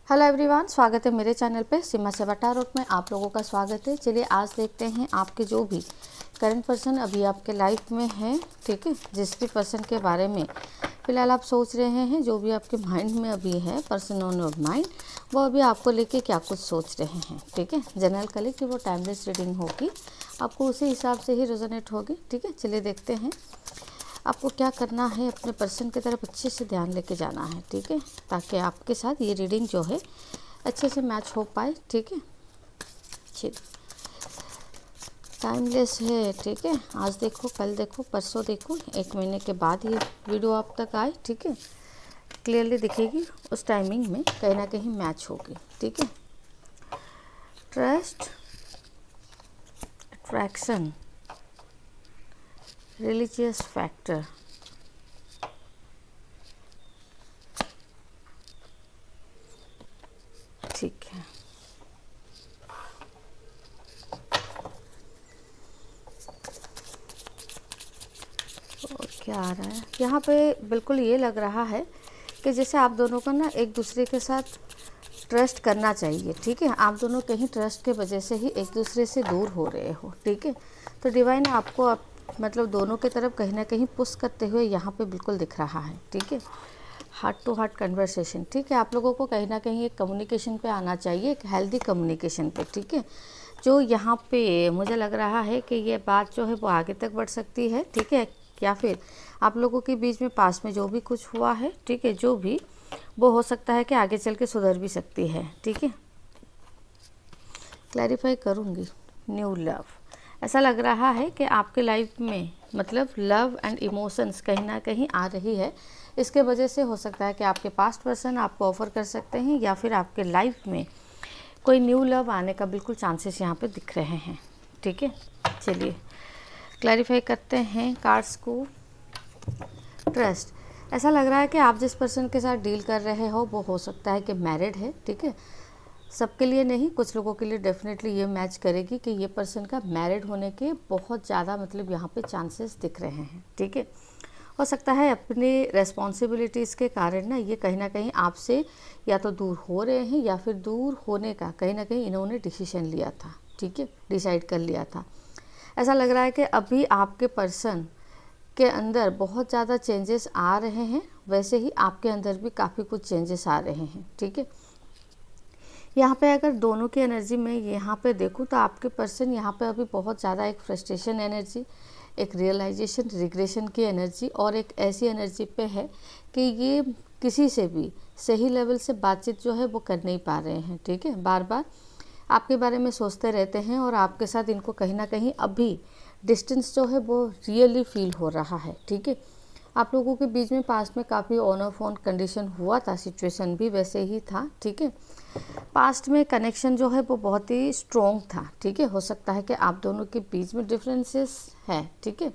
Hello everyone, स्वागत है मेरे चैनल पे सीमा से टैरोट में। आप लोगों का स्वागत है। चलिए आज देखते हैं आपके जो भी करंट पर्सन अभी आपके लाइफ में है, ठीक है। जिस भी पर्सन के बारे में फ़िलहाल आप सोच रहे हैं, जो भी आपके माइंड में अभी है, पर्सन ऑन योर माइंड, वो अभी आपको लेके क्या कुछ सोच रहे हैं, ठीक है। जनरल कलेक्टिव वो टाइमलेस रीडिंग होगी, आपको उसी हिसाब से ही रेजोनेट होगी, ठीक है। चलिए देखते हैं आपको क्या करना है। अपने पर्सन की तरफ अच्छे से ध्यान लेके जाना है, ठीक है, ताकि आपके साथ ये रीडिंग जो है अच्छे से मैच हो पाए, ठीक है। टाइमलेस है, ठीक है। आज देखो, कल देखो, परसों देखो, 1 महीने के बाद ये वीडियो आप तक आए, ठीक है। क्लियरली दिखेगी, उस टाइमिंग में कहीं ना कहीं मैच होगी, ठीक है। ट्रस्ट, अट्रैक्शन, रिलीजियस फैक्टर, ठीक है। और क्या आ रहा है यहाँ पे? बिल्कुल ये लग रहा है कि जैसे आप दोनों को ना एक दूसरे के साथ ट्रस्ट करना चाहिए, ठीक है। आप दोनों कहीं ट्रस्ट के वजह से ही एक दूसरे से दूर हो रहे हो, ठीक है। तो डिवाइन आपको मतलब दोनों के तरफ कहीं ना कहीं पुश करते हुए यहाँ पे बिल्कुल दिख रहा है, ठीक है। हार्ट टू हार्ट कन्वर्सेशन, ठीक है। आप लोगों को कहीं ना कहीं एक कम्युनिकेशन पे आना चाहिए, एक हेल्दी कम्युनिकेशन पे, ठीक है। जो यहाँ पे मुझे लग रहा है कि ये बात जो है वो आगे तक बढ़ सकती है, ठीक है। या फिर आप लोगों के बीच में पास में जो भी कुछ हुआ है, ठीक है, जो भी वो हो सकता है कि आगे चल के सुधर भी सकती है, ठीक है। क्लैरिफाई करूँगी। न्यू लव, ऐसा लग रहा है कि आपके लाइफ में मतलब लव एंड इमोशंस कहीं ना कहीं आ रही है। इसके वजह से हो सकता है कि आपके पास्ट पर्सन आपको ऑफर कर सकते हैं, या फिर आपके लाइफ में कोई न्यू लव आने का बिल्कुल चांसेस यहाँ पे दिख रहे हैं, ठीक है। चलिए क्लैरिफाई करते हैं कार्ड्स को। ट्रस्ट, ऐसा लग रहा है कि आप जिस पर्सन के साथ डील कर रहे हो वो हो सकता है कि मैरिड है, ठीक है। सबके लिए नहीं, कुछ लोगों के लिए डेफिनेटली ये मैच करेगी कि ये पर्सन का मैरिड होने के बहुत ज़्यादा मतलब यहाँ पे चांसेस दिख रहे हैं, ठीक है। हो सकता है अपनी रेस्पॉन्सिबिलिटीज़ के कारण ना ये कहीं ना कहीं आपसे या तो दूर हो रहे हैं, या फिर दूर होने का कहीं ना कहीं इन्होंने डिसीजन लिया था, ठीक है, डिसाइड कर लिया था। ऐसा लग रहा है कि अभी आपके पर्सन के अंदर बहुत ज़्यादा चेंजेस आ रहे हैं, वैसे ही आपके अंदर भी काफ़ी कुछ चेंजेस आ रहे हैं, ठीक है। यहाँ पे अगर दोनों की एनर्जी में यहाँ पे देखूँ तो आपके पर्सन यहाँ पे अभी बहुत ज़्यादा एक फ्रस्ट्रेशन एनर्जी, एक रियलाइजेशन, रिग्रेशन की एनर्जी और एक ऐसी एनर्जी पे है कि ये किसी से भी सही लेवल से बातचीत जो है वो कर नहीं पा रहे हैं, ठीक है। बार बार आपके बारे में सोचते रहते हैं और आपके साथ इनको कहीं ना कहीं अभी डिस्टेंस जो है वो रियली फील हो रहा है, ठीक है। आप लोगों के बीच में पास्ट में काफ़ी ऑन ऑफ ऑन कंडीशन हुआ था, सिचुएशन भी वैसे ही था, ठीक है। पास्ट में कनेक्शन जो है वो बहुत ही स्ट्रॉन्ग था, ठीक है। हो सकता है कि आप दोनों के बीच में डिफरेंसेस है, ठीक है।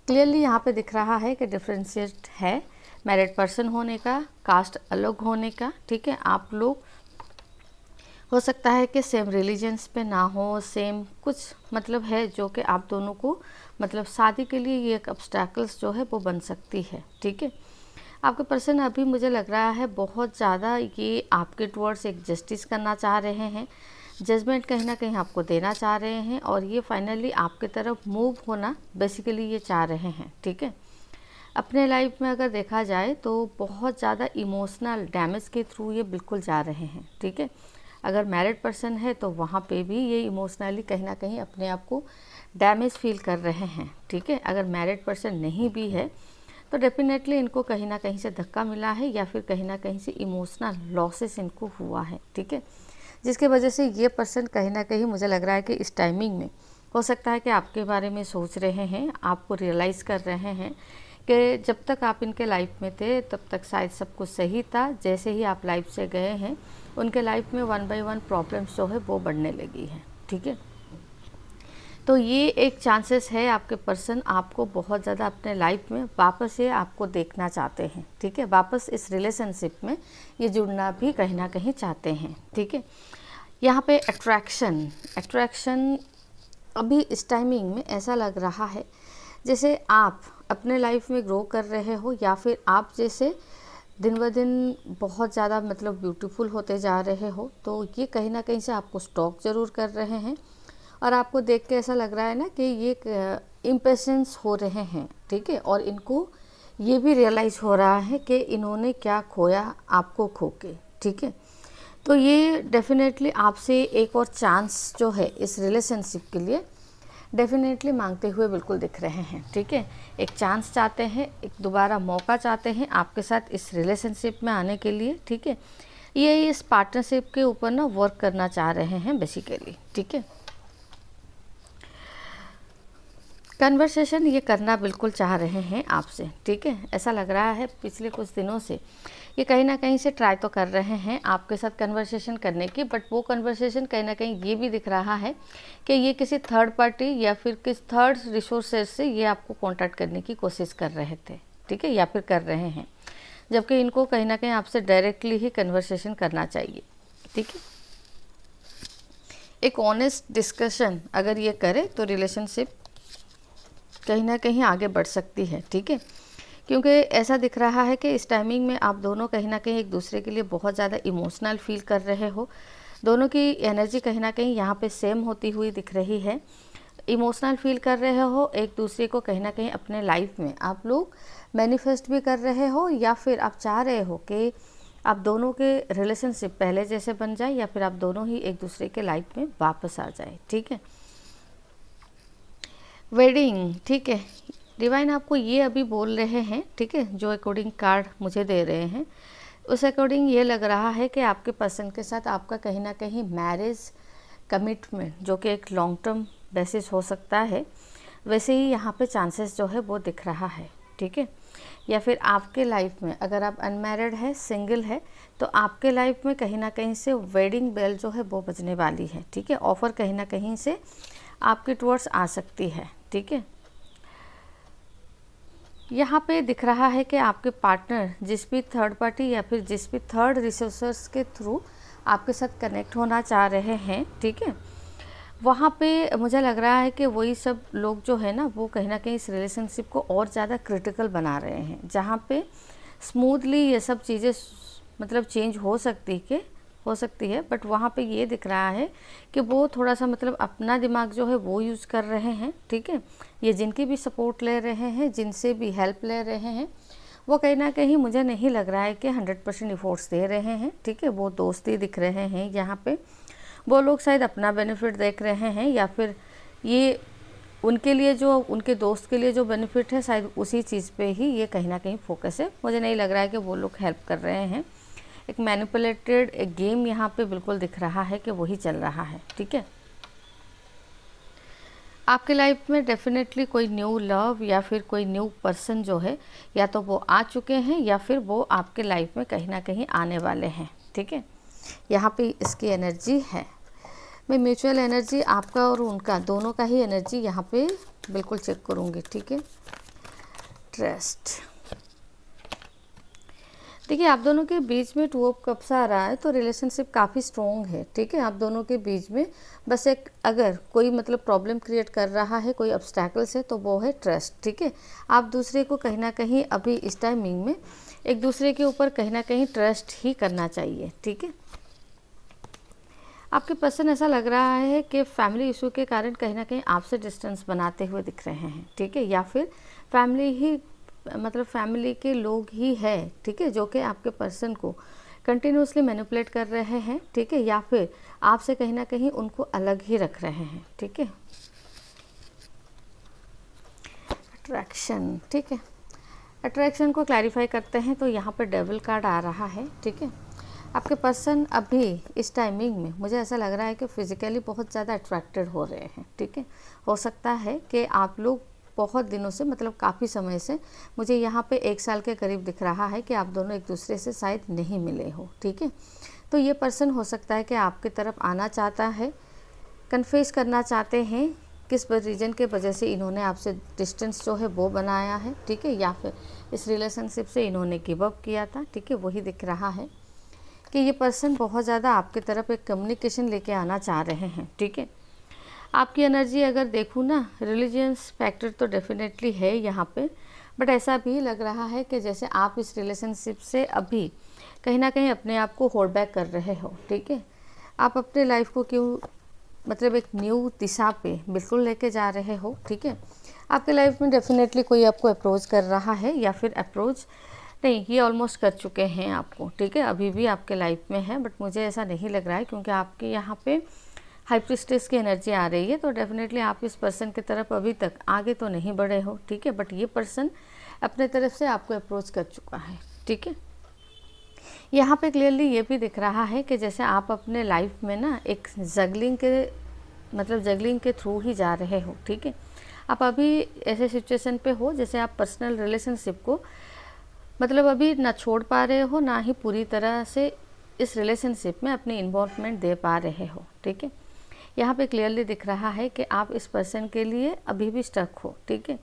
क्लियरली यहाँ पे दिख रहा है कि डिफरेंसेस है, मैरिड पर्सन होने का, कास्ट अलग होने का, ठीक है। आप लोग हो सकता है कि सेम रिलीजन्स पे ना हो, सेम कुछ मतलब है जो कि आप दोनों को मतलब शादी के लिए ये एक ऑब्स्टैकल्स जो है वो बन सकती है, ठीक है। आपके पर्सन अभी मुझे लग रहा है बहुत ज़्यादा ये आपके टुवर्ड्स एक जस्टिस करना चाह रहे हैं, जजमेंट कहीं ना कहीं आपको देना चाह रहे हैं, और ये फाइनली आपके तरफ मूव होना बेसिकली ये चाह रहे हैं, ठीक है। अपने लाइफ में अगर देखा जाए तो बहुत ज़्यादा इमोशनल डैमेज के थ्रू ये बिल्कुल जा रहे हैं, ठीक है। अगर मैरिड पर्सन है तो वहाँ पे भी ये इमोशनली कहीं ना कहीं अपने आप को डैमेज फील कर रहे हैं, ठीक है। अगर मैरिड पर्सन नहीं भी है तो डेफिनेटली इनको कहीं ना कहीं से धक्का मिला है, या फिर कहीं ना कहीं से इमोशनल लॉसेस इनको हुआ है, ठीक है। जिसके वजह से ये पर्सन कहीं ना कहीं मुझे लग रहा है कि इस टाइमिंग में हो सकता है कि आपके बारे में सोच रहे हैं, आपको रियलाइज़ कर रहे हैं कि जब तक आप इनके लाइफ में थे तब तक शायद सब कुछ सही था, जैसे ही आप लाइफ से गए हैं उनके लाइफ में 1 बाय 1 प्रॉब्लम्स जो है वो बढ़ने लगी है, ठीक है। तो ये एक चांसेस है आपके पर्सन आपको बहुत ज़्यादा अपने लाइफ में वापस से आपको देखना चाहते हैं, ठीक है। वापस इस रिलेशनशिप में ये जुड़ना भी कहीं ना कहीं चाहते हैं, ठीक है। यहाँ पे अट्रैक्शन अभी इस टाइमिंग में ऐसा लग रहा है जैसे आप अपने लाइफ में ग्रो कर रहे हो, या फिर आप जैसे दिन ब दिन बहुत ज़्यादा मतलब ब्यूटीफुल होते जा रहे हो, तो ये कहीं ना कहीं से आपको स्टॉक ज़रूर कर रहे हैं। और आपको देख के ऐसा लग रहा है ना कि ये इम्पेशेंस हो रहे हैं, ठीक है, और इनको ये भी रियलाइज़ हो रहा है कि इन्होंने क्या खोया आपको खो के, ठीक है। तो ये डेफिनेटली आपसे एक और चांस जो है इस रिलेशनशिप के लिए डेफिनेटली मांगते हुए बिल्कुल दिख रहे हैं, ठीक है। एक चांस चाहते हैं, एक दोबारा मौका चाहते हैं आपके साथ इस रिलेशनशिप में आने के लिए, ठीक है। ये इस पार्टनरशिप के ऊपर ना वर्क करना चाह रहे हैं बेसिकली, ठीक है। कन्वर्सेशन ये करना बिल्कुल चाह रहे हैं आपसे, ठीक है। ऐसा लग रहा है पिछले कुछ दिनों से ये कहीं ना कहीं से ट्राई तो कर रहे हैं आपके साथ कन्वर्सेशन करने की, बट वो कन्वर्सेशन कहीं ना कहीं ये भी दिख रहा है कि ये किसी थर्ड पार्टी या फिर किस थर्ड रिसोर्सेज से ये आपको कांटेक्ट करने की कोशिश कर रहे थे, ठीक है, या फिर कर रहे हैं, जबकि इनको कहीं ना कहीं आपसे डायरेक्टली ही कन्वर्सेशन करना चाहिए, ठीक है। एक ऑनेस्ट डिस्कशन अगर ये करे तो रिलेशनशिप कहीं ना कहीं आगे बढ़ सकती है, ठीक है। क्योंकि ऐसा दिख रहा है कि इस टाइमिंग में आप दोनों कहीं ना कहीं एक दूसरे के लिए बहुत ज़्यादा इमोशनल फील कर रहे हो। दोनों की एनर्जी कहीं ना कहीं यहाँ पे सेम होती हुई दिख रही है। इमोशनल फील कर रहे हो एक दूसरे को, कहीं ना कहीं अपने लाइफ में आप लोग मैनिफेस्ट भी कर रहे हो, या फिर आप चाह रहे हो कि आप दोनों के रिलेशनशिप पहले जैसे बन जाए, या फिर आप दोनों ही एक दूसरे के लाइफ में वापस आ जाए, ठीक है। वेडिंग, ठीक है, डिवाइन आपको ये अभी बोल रहे हैं, ठीक है, जो अकॉर्डिंग कार्ड मुझे दे रहे हैं उस अकॉर्डिंग ये लग रहा है कि आपके पर्सन के साथ आपका कहीं ना कहीं मैरिज कमिटमेंट, जो कि एक लॉन्ग टर्म बेसिस हो सकता है, वैसे ही यहाँ पे चांसेस जो है वो दिख रहा है, ठीक है। या फिर आपके लाइफ में अगर आप अनमैरिड है, सिंगल है, तो आपके लाइफ में कहीं ना कहीं से वेडिंग बेल जो है वो बजने वाली है, ठीक है। ऑफ़र कहीं ना कहीं से आपके टुवर्ड्स आ सकती है, ठीक है। यहाँ पे दिख रहा है कि आपके पार्टनर जिस भी थर्ड पार्टी या फिर जिस भी थर्ड रिसोर्सेस के थ्रू आपके साथ कनेक्ट होना चाह रहे हैं, ठीक है, वहाँ पे मुझे लग रहा है कि वही सब लोग जो है ना वो कहीं ना कहीं इस रिलेशनशिप को और ज़्यादा क्रिटिकल बना रहे हैं, जहाँ पे स्मूथली ये सब चीज़ें मतलब चेंज हो सकती है, बट वहाँ पे ये दिख रहा है कि वो थोड़ा सा मतलब अपना दिमाग जो है वो यूज़ कर रहे हैं, ठीक है। ये जिनकी भी सपोर्ट ले रहे हैं, जिनसे भी हेल्प ले रहे हैं, वो कहीं ना कहीं मुझे नहीं लग रहा है कि 100% एफर्ट्स दे रहे हैं, ठीक है। वो दोस्ती दिख रहे हैं यहाँ पे, वो लोग शायद अपना बेनिफिट देख रहे हैं, या फिर ये उनके लिए जो उनके दोस्त के लिए जो बेनिफिट है शायद उसी चीज़ पे ही ये कहीं ना कहीं फोकस है। मुझे नहीं लग रहा है कि वो लोग हेल्प कर रहे हैं। एक मैनिपुलेटेड एक गेम यहाँ पे बिल्कुल दिख रहा है कि वही चल रहा है, ठीक है। आपके लाइफ में डेफिनेटली कोई न्यू लव या फिर कोई न्यू पर्सन जो है, या तो वो आ चुके हैं या फिर वो आपके लाइफ में कहीं ना कहीं आने वाले हैं, ठीक है। यहाँ पे इसकी एनर्जी है। मैं म्यूचुअल एनर्जी आपका और उनका दोनों का ही एनर्जी यहाँ पे बिल्कुल चेक करूँगी, ठीक है। ट्रस्ट, देखिए आप दोनों के बीच में 2 ऑफ कप्स आ रहा है, तो रिलेशनशिप काफ़ी स्ट्रॉन्ग है, ठीक है। आप दोनों के बीच में बस एक अगर कोई मतलब प्रॉब्लम क्रिएट कर रहा है, कोई ऑब्स्टैकल्स है, तो वो है ट्रस्ट, ठीक है। आप दूसरे को कहीं ना कहीं अभी इस टाइमिंग में एक दूसरे के ऊपर कहीं ना कहीं ट्रस्ट ही करना चाहिए, ठीक है। आपके पर्सन ऐसा लग रहा है कि फैमिली इशू के कारण कहीं ना कहीं आपसे डिस्टेंस बनाते हुए दिख रहे हैं, ठीक है, या फिर फैमिली ही मतलब फैमिली के लोग ही है, ठीक है, जो कि आपके पर्सन को कंटिन्यूसली मैनिपुलेट कर रहे हैं, ठीक है, या फिर आपसे कहीं ना कहीं उनको अलग ही रख रहे हैं, ठीक है। अट्रैक्शन, ठीक है, अट्रैक्शन को क्लैरिफाई करते हैं तो यहाँ पर डेविल कार्ड आ रहा है, ठीक है। आपके पर्सन अभी इस टाइमिंग में मुझे ऐसा लग रहा है कि फिज़िकली बहुत ज़्यादा अट्रैक्टेड हो रहे हैं, ठीक है। हो सकता है कि आप लोग बहुत दिनों से मतलब काफ़ी समय से, मुझे यहाँ पे 1 साल के करीब दिख रहा है कि आप दोनों एक दूसरे से शायद नहीं मिले हो, ठीक है। तो ये पर्सन हो सकता है कि आपकी तरफ आना चाहता है, कन्फेस करना चाहते हैं किस रीज़न के वजह से इन्होंने आपसे डिस्टेंस जो है वो बनाया है, ठीक है, या फिर इस रिलेशनशिप से इन्होंने गिव अप किया था, ठीक है। वही दिख रहा है कि ये पर्सन बहुत ज़्यादा आपकी तरफ एक कम्युनिकेशन लेके आना चाह रहे हैं, ठीक है। आपकी एनर्जी अगर देखूँ ना, रिलीजियस फैक्टर तो डेफिनेटली है यहाँ पे, बट ऐसा भी लग रहा है कि जैसे आप इस रिलेशनशिप से अभी कहीं ना कहीं अपने आप को होल्ड बैक कर रहे हो, ठीक है। आप अपने लाइफ को क्यों मतलब एक न्यू दिशा पे बिल्कुल लेके जा रहे हो, ठीक है। आपके लाइफ में डेफिनेटली कोई आपको अप्रोच कर रहा है, या फिर अप्रोच नहीं, ये ऑलमोस्ट कर चुके हैं आपको, ठीक है। अभी भी आपके लाइफ में है, बट मुझे ऐसा नहीं लग रहा है, क्योंकि आपके यहाँ पे हाई प्रीस्टेस की एनर्जी आ रही है। तो डेफिनेटली आप इस पर्सन की तरफ अभी तक आगे तो नहीं बढ़े हो, ठीक है। बट ये पर्सन अपने तरफ से आपको अप्रोच कर चुका है, ठीक है। यहाँ पे क्लियरली ये भी दिख रहा है कि जैसे आप अपने लाइफ में ना एक जगलिंग के थ्रू ही जा रहे हो, ठीक है। आप अभी ऐसे सिचुएशन पे हो जैसे आप पर्सनल रिलेशनशिप को मतलब अभी ना छोड़ पा रहे हो, ना ही पूरी तरह से इस रिलेशनशिप में अपनी इन्वॉल्वमेंट दे पा रहे हो, ठीक है। यहाँ पे क्लियरली दिख रहा है कि आप इस पर्सन के लिए अभी भी स्टक हो, ठीक है।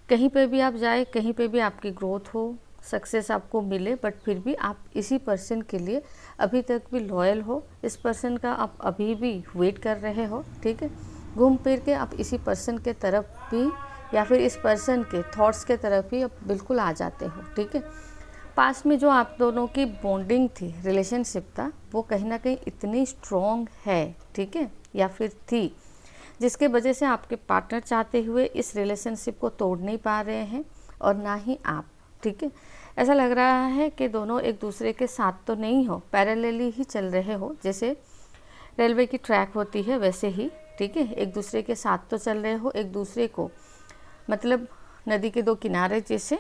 कहीं पे भी आप जाए, कहीं पे भी आपकी ग्रोथ हो, सक्सेस आपको मिले, बट फिर भी आप इसी पर्सन के लिए अभी तक भी लॉयल हो। इस पर्सन का आप अभी भी वेट कर रहे हो, ठीक है। घूम फिर के आप इसी पर्सन के तरफ भी या फिर इस पर्सन के थॉट्स के तरफ ही आप बिल्कुल आ जाते हो, ठीक है। पास्ट में जो आप दोनों की बॉन्डिंग थी, रिलेशनशिप था, वो कहीं ना कहीं इतनी स्ट्रॉन्ग है, ठीक है, या फिर थी, जिसके वजह से आपके पार्टनर चाहते हुए इस रिलेशनशिप को तोड़ नहीं पा रहे हैं, और ना ही आप, ठीक है। ऐसा लग रहा है कि दोनों एक दूसरे के साथ तो नहीं हो, पैरेलली ही चल रहे हो, जैसे रेलवे की ट्रैक होती है वैसे ही, ठीक है। एक दूसरे के साथ तो चल रहे हो, एक दूसरे को मतलब नदी के दो किनारे जैसे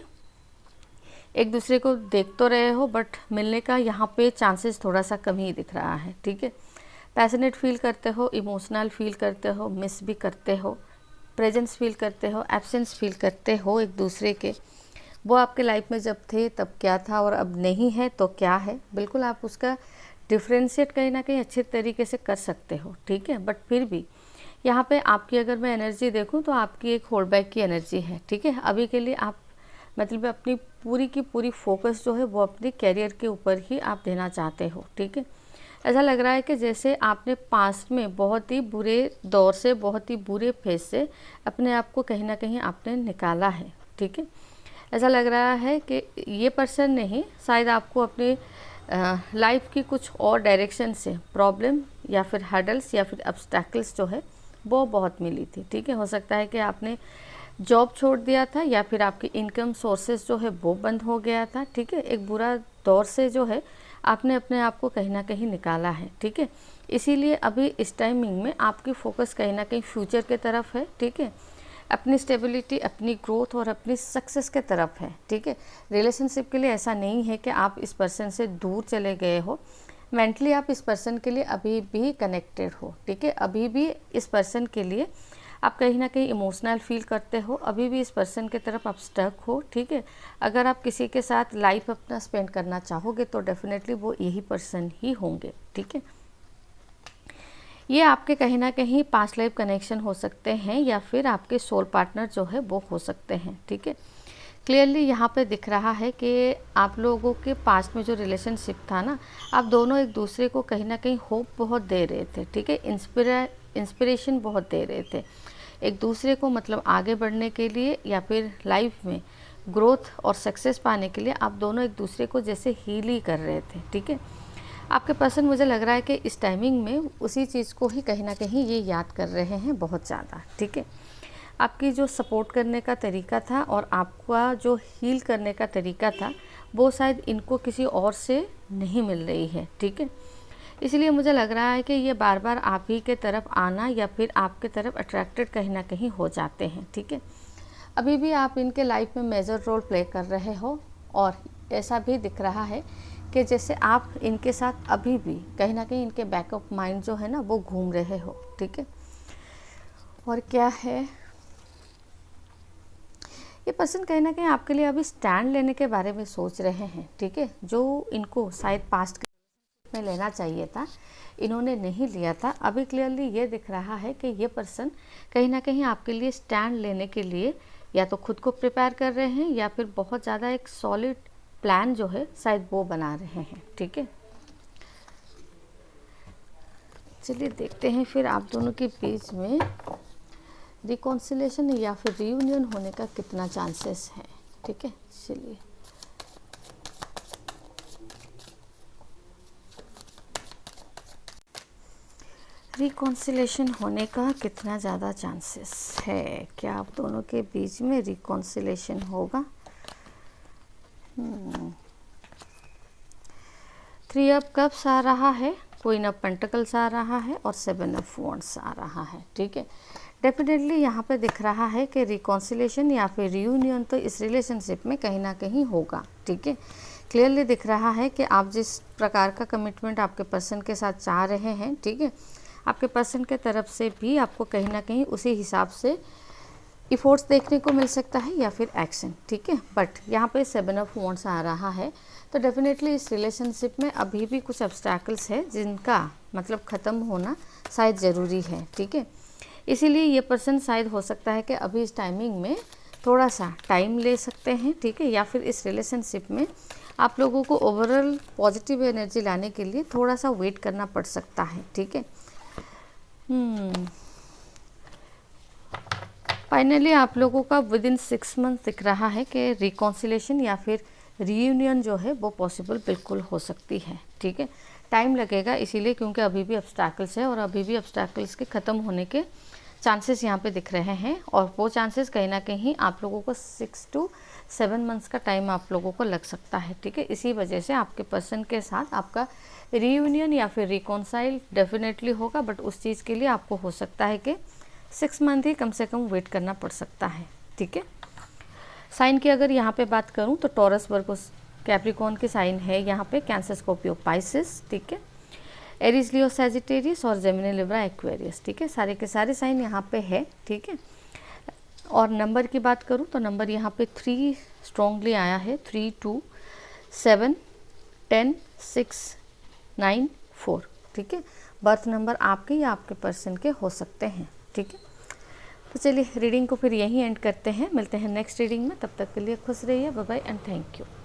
एक दूसरे को देख तो रहे हो, बट मिलने का यहाँ पे चांसेस थोड़ा सा कम ही दिख रहा है, ठीक है। पैशनेट फील करते हो, इमोशनल फील करते हो, मिस भी करते हो, प्रेजेंस फील करते हो, एब्सेंस फील करते हो एक दूसरे के। वो आपके लाइफ में जब थे तब क्या था और अब नहीं है तो क्या है, बिल्कुल आप उसका डिफ्रेंशिएट कहीं ना कहीं अच्छे तरीके से कर सकते हो, ठीक है। बट फिर भी यहाँ पे आपकी अगर मैं एनर्जी देखूँ तो आपकी एक होल्ड बैक की एनर्जी है, ठीक है। अभी के लिए आप मतलब अपनी पूरी की पूरी फोकस जो है वो अपने कैरियर के ऊपर ही आप देना चाहते हो, ठीक है। ऐसा लग रहा है कि जैसे आपने पास्ट में बहुत ही बुरे दौर से, बहुत ही बुरे फेज से अपने आप को कहीं ना कहीं आपने निकाला है, ठीक है। ऐसा लग रहा है कि ये पर्सन नहीं, शायद आपको अपनी लाइफ की कुछ और डायरेक्शन से प्रॉब्लम या फिर हर्डल्स या फिर ऑब्स्टैकल्स जो है वो बहुत मिली थी, ठीक है। हो सकता है कि आपने जॉब छोड़ दिया था, या फिर आपकी इनकम सोर्सेस जो है वो बंद हो गया था, ठीक है। एक बुरा दौर से जो है आपने अपने आप को कहीं ना कहीं निकाला है, ठीक है। इसीलिए अभी इस टाइमिंग में आपकी फोकस कहीं ना कहीं फ्यूचर के तरफ है, ठीक है। अपनी स्टेबिलिटी, अपनी ग्रोथ और अपनी सक्सेस के तरफ है, ठीक है। रिलेशनशिप के लिए ऐसा नहीं है कि आप इस पर्सन से दूर चले गए हो, मेंटली आप इस पर्सन के लिए अभी भी कनेक्टेड हो, ठीक है। अभी भी इस पर्सन के लिए आप कहीं ना कहीं इमोशनल फील करते हो, अभी भी इस पर्सन के तरफ आप स्टक हो, ठीक है। अगर आप किसी के साथ लाइफ अपना स्पेंड करना चाहोगे तो डेफिनेटली वो यही पर्सन ही होंगे, ठीक है। ये आपके कहीं ना कहीं पास्ट लाइफ कनेक्शन हो सकते हैं, या फिर आपके सोल पार्टनर जो है वो हो सकते हैं, ठीक है। क्लियरली यहाँ पे दिख रहा है कि आप लोगों के पास्ट में जो रिलेशनशिप था ना, आप दोनों एक दूसरे को कहीं ना कहीं होप बहुत दे रहे थे, ठीक है। इंस्पिरेशन बहुत दे रहे थे एक दूसरे को, मतलब आगे बढ़ने के लिए या फिर लाइफ में ग्रोथ और सक्सेस पाने के लिए आप दोनों एक दूसरे को जैसे हील ही कर रहे थे, ठीक है। आपके पर्सन मुझे लग रहा है कि इस टाइमिंग में उसी चीज़ को ही कहीं ना कहीं ये याद कर रहे हैं बहुत ज़्यादा, ठीक है। आपकी जो सपोर्ट करने का तरीका था और आपका जो हील करने का तरीका था वो शायद इनको किसी और से नहीं मिल रही है, ठीक है। इसलिए मुझे लग रहा है कि ये बार बार आप ही के तरफ आना या फिर आपके तरफ अट्रैक्टेड कहीं ना कहीं हो जाते हैं, ठीक है। अभी भी आप इनके लाइफ में मेजर रोल प्ले कर रहे हो, और ऐसा भी दिख रहा है कि जैसे आप इनके साथ अभी भी कहीं ना कहीं इनके बैकअप माइंड जो है ना वो घूम रहे हो, ठीक है। और क्या है, ये पर्सन कहीं ना कहीं आपके लिए अभी स्टैंड लेने के बारे में सोच रहे हैं, ठीक है। जो इनको शायद पास्ट में लेना चाहिए था, इन्होंने नहीं लिया था। अभी क्लियरली ये दिख रहा है कि ये पर्सन कहीं ना कहीं आपके लिए स्टैंड लेने के लिए या तो खुद को प्रिपेयर कर रहे हैं, या फिर बहुत ज़्यादा एक सॉलिड प्लान जो है शायद वो बना रहे हैं, ठीक है। चलिए देखते हैं फिर आप दोनों के बीच में रिकॉन्सिलेशन या फिर रियूनियन होने का कितना चांसेस है। ठीक है। चलिए रिकॉन्सिलेशन होने का कितना ज़्यादा चांसेस है? क्या आप दोनों के बीच में रिकॉन्सिलेशन होगा? 3 ऑफ कप्स आ रहा है, क्वीन ऑफ पेंटिकल्स आ रहा है और 7 ऑफ वॉन्ड्स आ रहा है, ठीक है। डेफिनेटली यहाँ पे दिख रहा है कि रिकॉन्सिलेशन या फिर रियूनियन तो इस रिलेशनशिप में कहीं ना कहीं होगा, ठीक है। क्लियरली दिख रहा है कि आप जिस प्रकार का कमिटमेंट आपके पर्सन के साथ चाह रहे हैं, ठीक है, आपके पर्सन के तरफ से भी आपको कहीं ना कहीं उसी हिसाब से इफोर्ट्स देखने को मिल सकता है या फिर एक्शन, ठीक है। बट यहाँ पे 7 ऑफ वॉन्ड्स आ रहा है, तो डेफिनेटली इस रिलेशनशिप में अभी भी कुछ ऑब्स्टैकल्स है जिनका मतलब ख़त्म होना शायद ज़रूरी है, ठीक है। इसीलिए ये पर्सन शायद हो सकता है कि अभी इस टाइमिंग में थोड़ा सा टाइम ले सकते हैं, ठीक है, या फिर इस रिलेशनशिप में आप लोगों को ओवरऑल पॉजिटिव एनर्जी लाने के लिए थोड़ा सा वेट करना पड़ सकता है, ठीक है। फाइनली आप लोगों का विद इन 6 मंथ दिख रहा है कि रिकॉन्सिलेशन या फिर रीयूनियन जो है वो पॉसिबल बिल्कुल हो सकती है, ठीक है। टाइम लगेगा इसीलिए क्योंकि अभी भी ऑब्स्टैकल्स है और अभी भी ऑब्स्टैकल्स के ख़त्म होने के चांसेस यहाँ पे दिख रहे हैं और वो चांसेस कहीं ना कहीं आप लोगों को 6 to 7 मंथ्स का टाइम आप लोगों को लग सकता है, ठीक है। इसी वजह से आपके पर्सन के साथ आपका रीयूनियन या फिर रिकॉन्साइल डेफिनेटली होगा, बट उस चीज़ के लिए आपको हो सकता है कि 6 मंथ ही कम से कम वेट करना पड़ सकता है, ठीक है। साइन की अगर यहाँ पे बात करूँ तो टॉरस, वर्गो, कैप्रिकॉर्न के साइन है यहाँ पे, कैंसर, स्कॉर्पियो, पाइसेस, ठीक है, एरीज, लियो, सैजिटेरियस और जेमिनी, लिब्रा, एक्वेरियस, ठीक है। सारे के सारे साइन यहाँ पे है, ठीक है। और नंबर की बात करूँ तो नंबर यहाँ पे 3 स्ट्रॉन्गली आया है, 3, 2, 7, 10, 6, 9, 4, ठीक है। बर्थ नंबर आपके या आपके पर्सन के हो सकते हैं, ठीक है। तो चलिए रीडिंग को फिर यहीं एंड करते हैं, मिलते हैं नेक्स्ट रीडिंग में, तब तक के लिए खुश रहिए, bye bye and thank you.